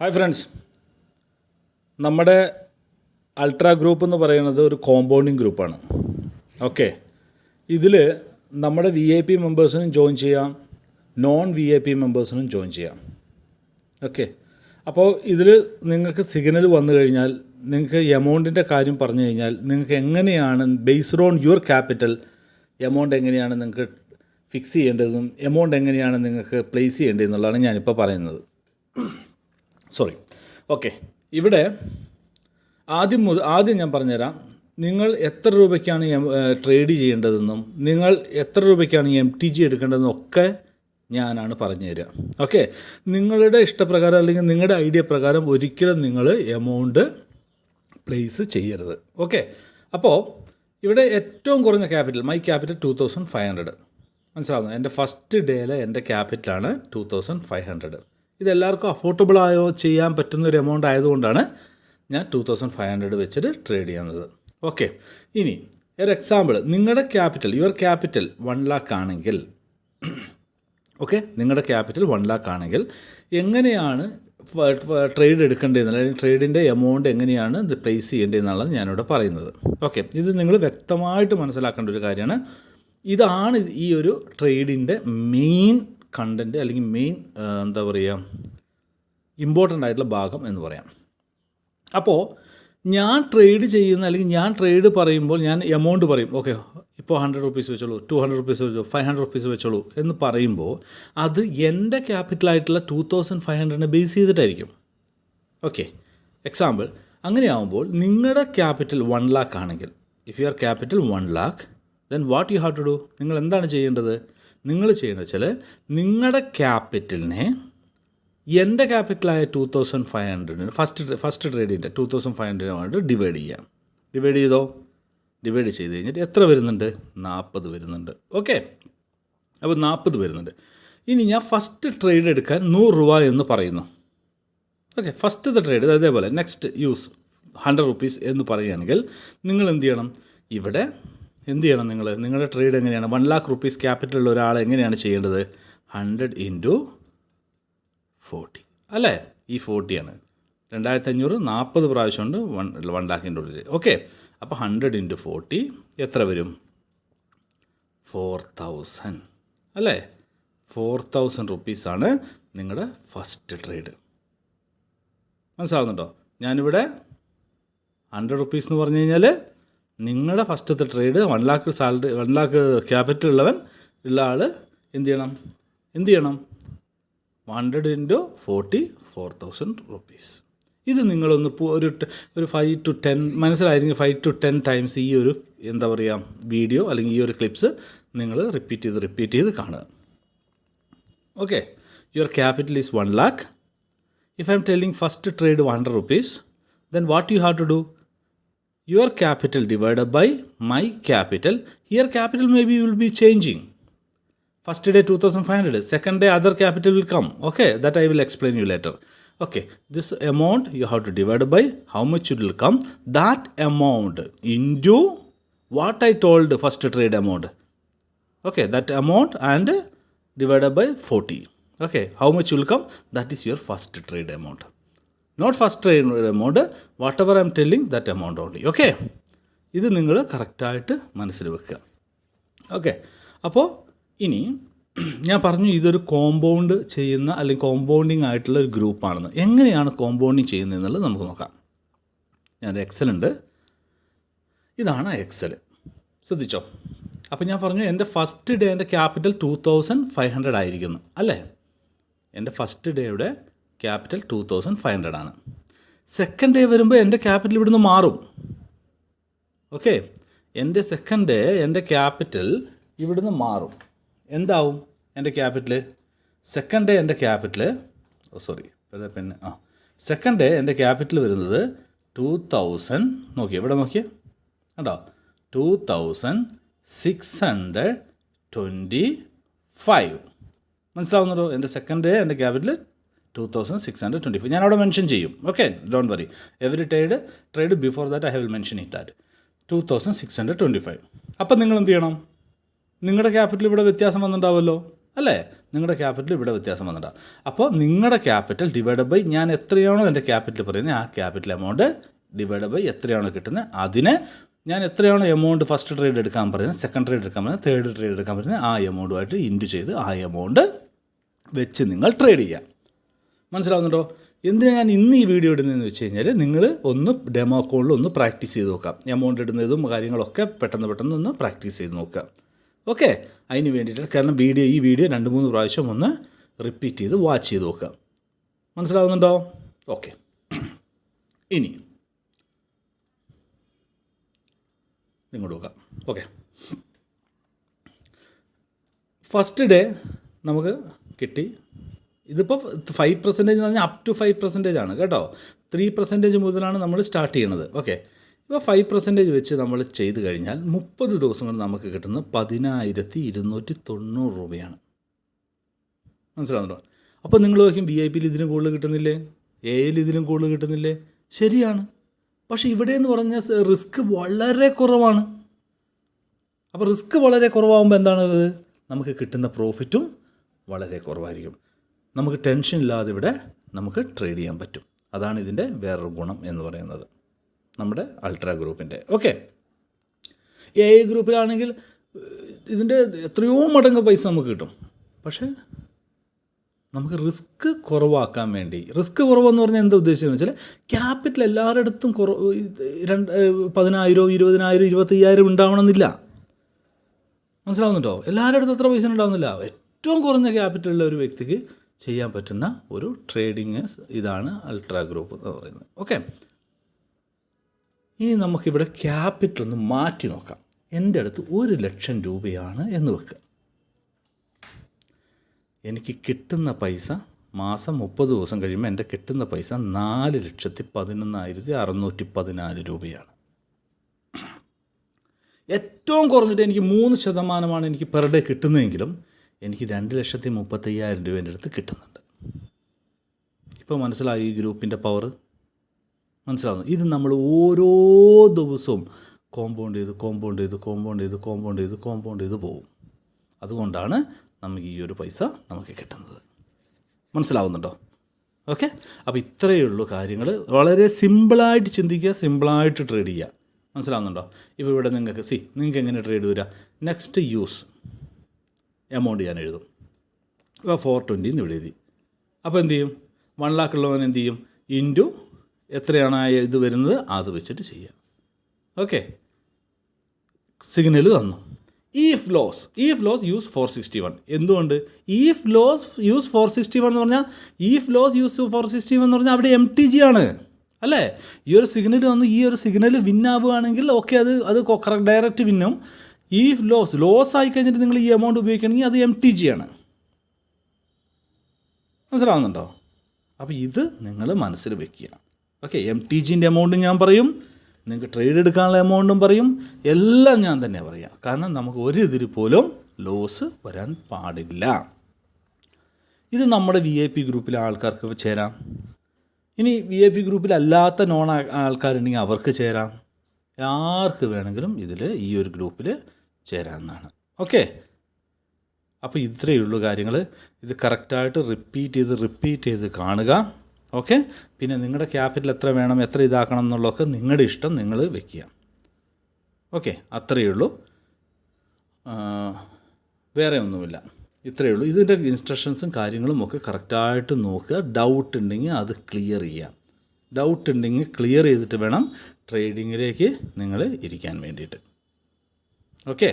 Hi friends, നമ്മുടെ ultra group എന്ന് പറയുന്നത് ഒരു കോമ്പൗണ്ടിങ് ഗ്രൂപ്പാണ്. ഓക്കെ, ഇതിൽ നമ്മുടെ VIP മെമ്പേഴ്സിനും ജോയിൻ ചെയ്യാം, നോൺ VIP മെമ്പേഴ്സിനും ജോയിൻ ചെയ്യാം. ഓക്കെ, അപ്പോൾ ഇതിൽ നിങ്ങൾക്ക് സിഗ്നൽ വന്നു കഴിഞ്ഞാൽ, നിങ്ങൾക്ക് എമൗണ്ടിൻ്റെ കാര്യം പറഞ്ഞു കഴിഞ്ഞാൽ, നിങ്ങൾക്ക് എങ്ങനെയാണ് based on your capital amount എങ്ങനെയാണ് നിങ്ങൾക്ക് ഫിക്സ് ചെയ്യേണ്ടതെന്നും എമൗണ്ട് എങ്ങനെയാണ് നിങ്ങൾക്ക് പ്ലേസ് ചെയ്യേണ്ടതെന്നുള്ളതാണ് ഞാനിപ്പോൾ പറയുന്നത്. ഓക്കെ, ഇവിടെ ആദ്യം ഞാൻ പറഞ്ഞുതരാം, നിങ്ങൾ എത്ര രൂപയ്ക്കാണ് ട്രേഡ് ചെയ്യേണ്ടതെന്നും നിങ്ങൾ എത്ര രൂപയ്ക്കാണ് MTG എടുക്കേണ്ടതെന്നും ഒക്കെ ഞാനാണ് പറഞ്ഞു തരിക. ഓക്കെ, നിങ്ങളുടെ ഇഷ്ടപ്രകാരം അല്ലെങ്കിൽ നിങ്ങളുടെ ഐഡിയ പ്രകാരം ഒരിക്കലും നിങ്ങൾ എമൗണ്ട് പ്ലേസ് ചെയ്യരുത്. ഓക്കെ, അപ്പോൾ ഇവിടെ ഏറ്റവും കുറഞ്ഞ ക്യാപിറ്റൽ, മൈ ക്യാപിറ്റൽ 2500. മനസ്സിലാവുന്നു? എൻ്റെ ഫസ്റ്റ് ഡേയിലെ എൻ്റെ ക്യാപിറ്റലാണ് 2500. ഇതെല്ലാവർക്കും അഫോർഡബിളായോ ചെയ്യാൻ പറ്റുന്നൊരു എമൗണ്ട് ആയതുകൊണ്ടാണ് ഞാൻ 2500 വെച്ചിട്ട് ട്രേഡ് ചെയ്യുന്നത്. ഓക്കെ, ഇനി ഒരു എക്സാമ്പിൾ, നിങ്ങളുടെ ക്യാപിറ്റൽ, യുവർ ക്യാപിറ്റൽ 1 lakh ആണെങ്കിൽ, ഓക്കെ, നിങ്ങളുടെ ക്യാപിറ്റൽ 1 lakh ആണെങ്കിൽ എങ്ങനെയാണ് ട്രേഡ് എടുക്കേണ്ടതെന്നുള്ള, അല്ലെങ്കിൽ ട്രേഡിൻ്റെ എമൗണ്ട് എങ്ങനെയാണ് ഇത് പ്ലേസ് ചെയ്യേണ്ടതെന്നുള്ളത് ഞാനിവിടെ പറയുന്നത്. ഓക്കെ, ഇത് നിങ്ങൾ വ്യക്തമായിട്ട് മനസ്സിലാക്കേണ്ട ഒരു കാര്യമാണ്. ഇതാണ് ഈ ഒരു ട്രേഡിൻ്റെ മെയിൻ കണ്ടൻറ്റ്, അല്ലെങ്കിൽ മെയിൻ എന്താ പറയുക, ഇമ്പോർട്ടൻ്റ് ആയിട്ടുള്ള ഭാഗം എന്ന് പറയാം. അപ്പോൾ ഞാൻ ട്രേഡ് ചെയ്യുന്ന, അല്ലെങ്കിൽ ഞാൻ ട്രേഡ് പറയുമ്പോൾ ഞാൻ എമൗണ്ട് പറയും. ഓക്കെ, ഇപ്പോൾ 100 rupees വെച്ചോളൂ, 200 rupees വെച്ചോളൂ, 500 rupees വെച്ചോളൂ എന്ന് പറയുമ്പോൾ അത് എൻ്റെ ക്യാപിറ്റലായിട്ടുള്ള 2500 ബേസ് ചെയ്തിട്ടായിരിക്കും. ഓക്കെ, എക്സാമ്പിൾ, അങ്ങനെയാകുമ്പോൾ നിങ്ങളുടെ ക്യാപിറ്റൽ 1 lakh ആണെങ്കിൽ, if your capital 1 lakh, then what you have to do, നിങ്ങൾ എന്താണ് ചെയ്യേണ്ടത്? നിങ്ങൾ ചെയ്യേണ്ടത് വെച്ചാൽ നിങ്ങളുടെ ക്യാപിറ്റലിനെ എൻ്റെ ക്യാപിറ്റലായ 2500 ഫസ്റ്റ് ട്രേഡിൻ്റെ 2500 ഡിവൈഡ് ചെയ്യാം. ഡിവൈഡ് ചെയ്ത് കഴിഞ്ഞിട്ട് എത്ര വരുന്നുണ്ട്? 40 വരുന്നുണ്ട്. ഓക്കെ, അപ്പോൾ 40 വരുന്നുണ്ട്. ഇനി ഞാൻ ഫസ്റ്റ് ട്രേഡ് എടുക്കാൻ 100 രൂപ എന്ന് പറയുന്നു. ഓക്കെ, ഫസ്റ്റത്തെ ട്രേഡ് അതേപോലെ നെക്സ്റ്റ് യൂസ് 100 rupees എന്ന് പറയുകയാണെങ്കിൽ നിങ്ങൾ എന്ത് ചെയ്യണം? ഇവിടെ എന്ത് ചെയ്യണം? നിങ്ങളുടെ ട്രേഡ് എങ്ങനെയാണ്? 1 lakh rupees ക്യാപിറ്റലുള്ള ഒരാൾ എങ്ങനെയാണ് ചെയ്യേണ്ടത്? 100 into 40 അല്ലേ? ഈ 40 2500 40 പ്രാവശ്യമുണ്ട് 1 lakhൻ്റെ ഉള്ളിൽ. ഓക്കെ, അപ്പോൾ 100 into 40 എത്ര വരും? 4000 അല്ലേ? 4000 rupees ആണ് നിങ്ങളുടെ ഫസ്റ്റ് ട്രേഡ്. മനസ്സിലാവുന്നുണ്ടോ? ഞാനിവിടെ 100 rupees എന്ന് പറഞ്ഞു കഴിഞ്ഞാൽ നിങ്ങളുടെ ഫസ്റ്റത്തെ trade 1 lakh salary, 1 lakh capital ഉള്ള ആൾ എന്ത് ചെയ്യണം? 100 into 40 4000 rupees. ഇത് നിങ്ങളൊന്ന് ഒരു 5 to 10 മനസ്സിലായിരിക്കും. 5 to 10 times ഈ ഒരു എന്താ പറയുക വീഡിയോ അല്ലെങ്കിൽ ഈ ഒരു ക്ലിപ്സ് നിങ്ങൾ റിപ്പീറ്റ് ചെയ്ത് കാണുക. Okay, your capital is 1 lakh. If I M telling first trade 100 rupees, then what you have to do? Your capital divided by my capital. Here capital maybe will be changing. First day 2500, second day other capital will come. Okay, that I will explain you later. Okay, this amount you have to divide by how much it will come. That amount into what I told first trade amount. Okay, that amount and divided by 40. Okay, how much will come? That is your first trade amount. Not first trade amount, whatever I am telling, that amount only. Okay, ഇത് നിങ്ങൾ കറക്റ്റായിട്ട് മനസ്സിൽ വെക്കുക. Okay, അപ്പോൾ ഇനി ഞാൻ പറഞ്ഞു ഇതൊരു കോമ്പൗണ്ട് ചെയ്യുന്ന അല്ലെങ്കിൽ കോമ്പൗണ്ടിങ് ആയിട്ടുള്ള ഒരു ഗ്രൂപ്പാണെന്ന്. എങ്ങനെയാണ് കോമ്പൗണ്ടിങ് ചെയ്യുന്നതെന്നുള്ളത് നമുക്ക് നോക്കാം. ഞാനൊരു എക്സൽ ഉണ്ട്, ഇതാണ് എക്സൽ. ശ്രദ്ധിച്ചോ? അപ്പോൾ ഞാൻ പറഞ്ഞു എൻ്റെ ഫസ്റ്റ് ഡേ എൻ്റെ ക്യാപിറ്റൽ 2500 ആയിരിക്കുന്നു അല്ലേ? എൻ്റെ ഫസ്റ്റ് ഡേയുടെ ക്യാപിറ്റൽ 2500 ആണ്. സെക്കൻഡ് ഡേ വരുമ്പോൾ എൻ്റെ ക്യാപിറ്റൽ ഇവിടുന്ന് മാറും. ഓക്കെ, എൻ്റെ സെക്കൻഡ് ഡേ എൻ്റെ ക്യാപിറ്റൽ ഇവിടുന്ന് മാറും. എന്താവും എൻ്റെ ക്യാപിറ്റൽ? സെക്കൻഡ് ഡേ എൻ്റെ ക്യാപിറ്റൽ സെക്കൻഡ് ഡേ എൻ്റെ ക്യാപിറ്റൽ വരുന്നത് 2000. നോക്കിയേ, ഇവിടെ നോക്കിയേ, കേട്ടോ, 2625. മനസ്സിലാവുന്നുണ്ടോ? എൻ്റെ സെക്കൻഡ് ഡേ എൻ്റെ ക്യാപിറ്റൽ 2625. ഞാൻ അവിടെ മെൻഷൻ ചെയ്യും. Okay, don't worry, every trade before that I will mention it that 2625. അപ്പം നിങ്ങൾ എന്ത് ചെയ്യണം? നിങ്ങളുടെ ക്യാപിറ്റൽ ഇവിടെ വ്യത്യാസം വന്നിട്ടുണ്ടാവുമല്ലോ. അല്ലേ? നിങ്ങളുടെ ക്യാപിറ്റൽ ഇവിടെ വ്യത്യാസം വന്നിട്ടാണ്. അപ്പോൾ നിങ്ങളുടെ ക്യാപിറ്റൽ ഡിവൈഡ് ബൈ ഞാൻ എത്രയാണോ എൻ്റെ ക്യാപിറ്റൽ പറയുന്നത് ആ ക്യാപിറ്റൽ എമൗണ്ട് ഡിവൈഡ് ബൈ എത്രയാണോ കിട്ടുന്നത് അതിനെ ഞാൻ എത്രയാണോ എമൗണ്ട് ഫസ്റ്റ് ട്രേഡ് എടുക്കാൻ പറയുന്നത്, സെക്കൻഡ് ട്രേഡ് എടുക്കാൻ പറയുന്നത്, തേർഡ് ട്രേഡ് എടുക്കാൻ പറയുന്നത് ആ എമൗണ്ടുമായിട്ട് ഇൻറ്റു ചെയ്ത് ആ എമൗണ്ട് വെച്ച് നിങ്ങൾ ട്രേഡ് ചെയ്യുക. മനസ്സിലാവുന്നുണ്ടോ? എന്തിനാണ് ഞാൻ ഇന്ന് ഈ വീഡിയോ ഇടുന്നതെന്ന് വെച്ച് കഴിഞ്ഞാൽ നിങ്ങൾ ഒന്ന് ഡെമോ അക്കൗണ്ടിൽ ഒന്ന് പ്രാക്ടീസ് ചെയ്ത് നോക്കാം. എമൗണ്ട് ഇടുന്നതും കാര്യങ്ങളൊക്കെ പെട്ടെന്ന് ഒന്ന് പ്രാക്ടീസ് ചെയ്ത് നോക്കുക. ഓക്കെ, അതിന് വേണ്ടിയിട്ടാണ്. കാരണം ഈ വീഡിയോ 2-3 പ്രാവശ്യം ഒന്ന് റിപ്പീറ്റ് ചെയ്ത് വാച്ച് ചെയ്ത് നോക്കുക. മനസ്സിലാവുന്നുണ്ടോ? ഓക്കെ, ഇനി ഇങ്ങോട്ട് നോക്കാം. ഓക്കെ, ഫസ്റ്റ് ഡേ നമുക്ക് കിട്ടി. ഇതിപ്പോൾ 5% എന്ന് പറഞ്ഞാൽ അപ് ടു 5% ആണ് കേട്ടോ. 3% മുതലാണ് നമ്മൾ സ്റ്റാർട്ട് ചെയ്യണത്. ഓക്കെ, ഇപ്പോൾ 5% വെച്ച് നമ്മൾ ചെയ്ത് കഴിഞ്ഞാൽ 30 ദിവസം കൊണ്ട് നമുക്ക് കിട്ടുന്നത് 10,290 രൂപയാണ്. മനസ്സിലാവുന്നുണ്ടോ? അപ്പോൾ നിങ്ങൾ നോക്കും VIP ഇതിലും കൂടുതൽ കിട്ടുന്നില്ലേ, AL ഇതിലും കൂടുതൽ കിട്ടുന്നില്ലേ? ശരിയാണ്. പക്ഷേ ഇവിടെ എന്ന് പറഞ്ഞാൽ റിസ്ക് വളരെ കുറവാണ്. അപ്പോൾ റിസ്ക് വളരെ കുറവാകുമ്പോൾ എന്താണ് നമുക്ക് കിട്ടുന്ന പ്രോഫിറ്റും വളരെ കുറവായിരിക്കും. നമുക്ക് ടെൻഷൻ ഇല്ലാതെ ഇവിടെ നമുക്ക് ട്രേഡ് ചെയ്യാൻ പറ്റും. അതാണ് ഇതിൻ്റെ വേറൊരു ഗുണം എന്ന് പറയുന്നത് നമ്മുടെ അൾട്രാ ഗ്രൂപ്പിൻ്റെ. ഓക്കെ, AI ഗ്രൂപ്പിലാണെങ്കിൽ ഇതിൻ്റെ എത്രയോ മടങ്ങ് പൈസ നമുക്ക് കിട്ടും. പക്ഷേ നമുക്ക് റിസ്ക് കുറവാക്കാൻ വേണ്ടി, റിസ്ക് കുറവെന്ന് പറഞ്ഞാൽ എന്താ ഉദ്ദേശിച്ചതെന്ന് വെച്ചാൽ ക്യാപിറ്റൽ എല്ലാവരുടെ അടുത്തും 10,000, 20,000, 25,000 ഉണ്ടാവണമെന്നില്ല. മനസ്സിലാവുന്നുണ്ടോ? എല്ലാവരുടെ അടുത്തും അത്ര പൈസ ഉണ്ടാവുന്നില്ല. ഏറ്റവും കുറഞ്ഞ ക്യാപിറ്റലുള്ള ഒരു വ്യക്തിക്ക് ചെയ്യാൻ പറ്റുന്ന ഒരു ട്രേഡിങ് ഇതാണ് അൾട്രാ ഗ്രൂപ്പ് എന്ന് പറയുന്നത്. ഓക്കെ, ഇനി നമുക്കിവിടെ ക്യാപിറ്റൽ ഒന്ന് മാറ്റി നോക്കാം. എൻ്റെ അടുത്ത് 1,00,000 രൂപയാണ് എന്ന് വെക്കുക. എനിക്ക് കിട്ടുന്ന പൈസ മാസം 30 ദിവസം കഴിയുമ്പോൾ എൻ്റെ കിട്ടുന്ന പൈസ 4,11,614 രൂപയാണ്. ഏറ്റവും കുറഞ്ഞിട്ട് എനിക്ക് 3% എനിക്ക് പെർ ഡേ കിട്ടുന്നതെങ്കിലും എനിക്ക് 2,35,000 രൂപ എൻ്റെ അടുത്ത് കിട്ടുന്നുണ്ട്. ഇപ്പോൾ മനസ്സിലായി ഈ ഗ്രൂപ്പിൻ്റെ പവർ? മനസ്സിലാവുന്നു? ഇത് നമ്മൾ ഓരോ ദിവസവും കോമ്പൗണ്ട് ചെയ്ത് പോകും. അതുകൊണ്ടാണ് നമുക്ക് ഈ ഒരു പൈസ നമുക്ക് കിട്ടുന്നത്. മനസ്സിലാവുന്നുണ്ടോ? ഓക്കെ, അപ്പോൾ ഇത്രയേ ഉള്ളൂ കാര്യങ്ങൾ. വളരെ സിമ്പിളായിട്ട് ചിന്തിക്കുക, സിമ്പിളായിട്ട് ട്രേഡ് ചെയ്യുക. മനസ്സിലാവുന്നുണ്ടോ? ഇപ്പോൾ ഇവിടെ നിങ്ങൾക്ക് എങ്ങനെ ട്രേഡ് വരിക? നെക്സ്റ്റ് യൂസ് എമൗണ്ട് ഞാൻ എഴുതും. ഇപ്പോൾ 420 എന്ന് ഇവിടെ എഴുതി. അപ്പോൾ എന്ത് ചെയ്യും? 1 lakh ഉള്ളവൻ എന്ത് ചെയ്യും? ഇൻറ്റു എത്രയാണ് ഇത് വരുന്നത് അത് വെച്ചിട്ട് ചെയ്യുക. ഓക്കെ, സിഗ്നൽ തന്നു. If loss use 461. എന്തുകൊണ്ട് ഈഫ് ലോസ് യൂസ് 461 എന്ന് പറഞ്ഞാൽ ഈഫ് ലോസ് യൂസ് 461 എന്ന് പറഞ്ഞാൽ അവിടെ MTG ആണ് അല്ലേ? ഈ ഒരു സിഗ്നൽ വന്നു, ഈ ഒരു സിഗ്നൽ വിന്നാവുകയാണെങ്കിൽ ഓക്കെ, അത് ഡയറക്റ്റ് വിന്നും. ഈഫ് ലോസ് ആയി കഴിഞ്ഞിട്ട് നിങ്ങൾ ഈ എമൗണ്ട് ഉപയോഗിക്കണമെങ്കിൽ അത് MTG ആണ്. മനസ്സിലാവുന്നുണ്ടോ? അപ്പോൾ ഇത് നിങ്ങൾ മനസ്സിൽ വെക്കുക. ഓക്കെ, MTGൻ്റെ എമൗണ്ടും ഞാൻ പറയും, നിങ്ങൾക്ക് ട്രേഡ് എടുക്കാനുള്ള എമൗണ്ടും പറയും, എല്ലാം ഞാൻ തന്നെ പറയാം. കാരണം നമുക്ക് ഒരു ഇതിൽ പോലും ലോസ് വരാൻ പാടില്ല. ഇത് നമ്മുടെ VIP ഗ്രൂപ്പിലെ ആൾക്കാർക്ക് ചേരാം. ഇനി VIP ഗ്രൂപ്പിലല്ലാത്ത ആൾക്കാരുണ്ടെങ്കിൽ അവർക്ക് ചേരാം. ആർക്ക് വേണമെങ്കിലും ഈ ഒരു ഗ്രൂപ്പിൽ ചേരാമെന്നാണ്. ഓക്കെ, അപ്പോൾ ഇത്രയേ ഉള്ളൂ കാര്യങ്ങൾ. ഇത് കറക്റ്റായിട്ട് റിപ്പീറ്റ് ചെയ്ത് കാണുക. ഓക്കെ, പിന്നെ നിങ്ങളുടെ ക്യാപിറ്റൽ എത്ര വേണം, എത്ര ഇതാക്കണം എന്നുള്ളതൊക്കെ നിങ്ങളുടെ ഇഷ്ടം, നിങ്ങൾ വെക്കുക. ഓക്കെ, അത്രയേ ഉള്ളൂ, വേറെ ഒന്നുമില്ല. ഇത്രയേ ഉള്ളൂ. ഇതിൻ്റെ ഇൻസ്ട്രക്ഷൻസും കാര്യങ്ങളും ഒക്കെ കറക്റ്റായിട്ട് നോക്കുക. ഡൗട്ട് ഉണ്ടെങ്കിൽ അത് ക്ലിയർ ചെയ്യാം. ഡൗട്ട് ഉണ്ടെങ്കിൽ ക്ലിയർ ചെയ്തിട്ട് വേണം ട്രേഡിങ്ങിലേക്ക് നിങ്ങൾ ഇരിക്കാൻ വേണ്ടിയിട്ട്. ഓക്കെ.